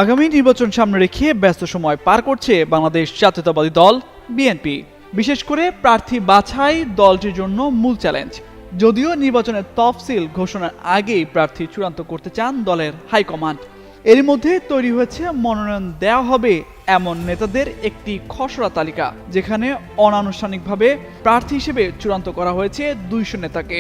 আগামী নির্বাচন সামনে রেখে ব্যস্ত সময় পার করছে বাংলাদেশ জাতীয়তাবাদী দল বিএনপি। বিশেষ করে প্রার্থী বাছাই দলটির জন্য মূল চ্যালেঞ্জ। যদিও নির্বাচনের তফসিল ঘোষণার আগেই প্রার্থী চূড়ান্ত করতে চান দলের হাইকমান্ড। এরই মধ্যে তৈরি হয়েছে মনোনয়ন দেওয়া হবে এমন নেতাদের একটি খসড়া তালিকা, যেখানে অনানুষ্ঠানিকভাবে প্রার্থী হিসেবে চূড়ান্ত করা হয়েছে 200 নেতাকে।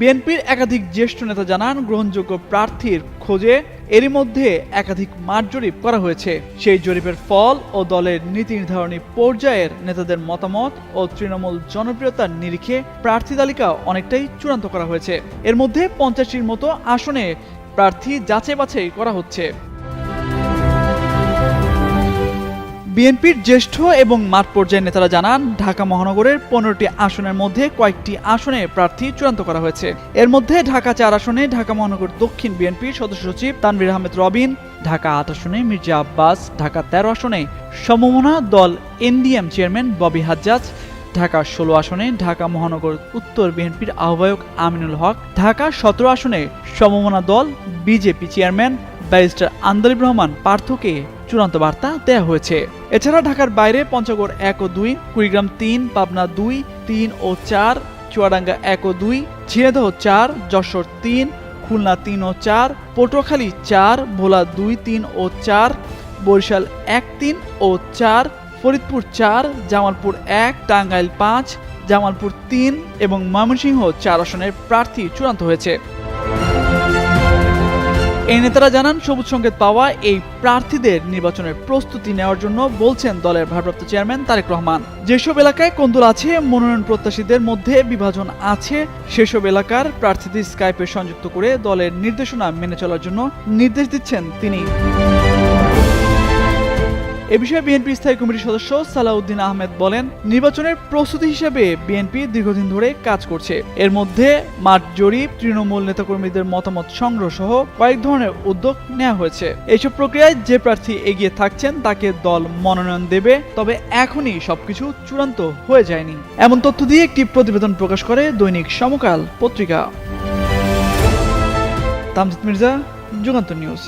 বিএনপির একাধিক জ্যেষ্ঠ নেতা জানান, গ্রহণযোগ্য প্রার্থীর খোঁজে এরই মধ্যে একাধিক মাঠ জরিপ করা হয়েছে। সেই জরিপের ফল ও দলের নীতি নির্ধারণী পর্যায়ের নেতাদের মতামত ও তৃণমূল জনপ্রিয়তার নিরিখে প্রার্থী তালিকা অনেকটাই চূড়ান্ত করা হয়েছে। এর মধ্যে 50টির মতো আসনে প্রার্থী যাচাই বাছাই করা হচ্ছে। বিএনপির জ্যেষ্ঠ এবং মাঠ পর্যায়ের নেতারা জানান, ঢাকা মহানগরের 15টি আসনের মধ্যে কয়েকটি আসনে প্রার্থী চূড়ান্ত করা হয়েছে। এর মধ্যে ঢাকা 4 আসনে ঢাকা মহানগর দক্ষিণ বিএনপির সদস্য সচিব তানভীর আহমেদ রবিন, ঢাকা 8 আসনে মির্জা আব্বাস, ঢাকা 13 আসনে সমমনা দল এনডিএম চেয়ারম্যান ববি হাজ্জাজ, ঢাকা 16 আসনে ঢাকা মহানগর উত্তর বিএনপির আহ্বায়ক আমিনুল হক, ঢাকা 17 আসনে সমমনা দল BJP chairman barrister Andaleeb Rahman পার্থকে চূড়ান্ত বার্তা দেওয়া হয়েছে। এছাড়া ঢাকার বাইরে পঞ্চগড় 1 ও 2, কুড়িগ্রাম 3, পাবনা 2, 3 ও 4, চুয়াডাঙ্গা 1 ও 2, ঝিনাইদহ 4, যশোর 3, খুলনা 3 ও 4, পটুয়াখালী 4, ভোলা 2, 3 ও 4, বরিশাল 1, 3 ও 4, ফরিদপুর 4, জামালপুর 1, টাঙ্গাইল 5, জামালপুর 3 এবং ময়মনসিংহ 4 আসনের প্রার্থী চূড়ান্ত হয়েছে। এই নেতারা জানান, সবুজ সংকেত পাওয়া এই প্রার্থীদের নির্বাচনের প্রস্তুতি নেওয়ার জন্য বলছেন দলের ভারপ্রাপ্ত চেয়ারম্যান তারেক রহমান। যেসব এলাকায় কোন্দল আছে, মনোনয়ন প্রত্যাশীদের মধ্যে বিভাজন আছে, সেসব এলাকার প্রার্থীদের স্কাইপে সংযুক্ত করে দলের নির্দেশনা মেনে চলার জন্য নির্দেশ দিচ্ছেন তিনি। এ বিষয়ে বিএনপি স্থায়ী কমিটির সদস্য সালাউদ্দিন আহমেদ বলেন, নির্বাচনের প্রস্তুতি হিসেবে বিএনপি দীর্ঘদিন ধরে কাজ করছে। এর মধ্যে মাঠ জরিপ, তৃণমূল নেতাকর্মীদের মতামত সংগ্রহ সহ কয়েক ধরনের উদ্যোগ নেওয়া হয়েছে। এইসব প্রক্রিয়ায় যে প্রার্থী এগিয়ে থাকছেন তাকে দল মনোনয়ন দেবে, তবে এখনই সবকিছু চূড়ান্ত হয়ে যায়নি। এমন তথ্য দিয়ে একটি প্রতিবেদন প্রকাশ করে দৈনিক সমকাল পত্রিকা। তামজিদ মির্জা, যুগান্তর নিউজ।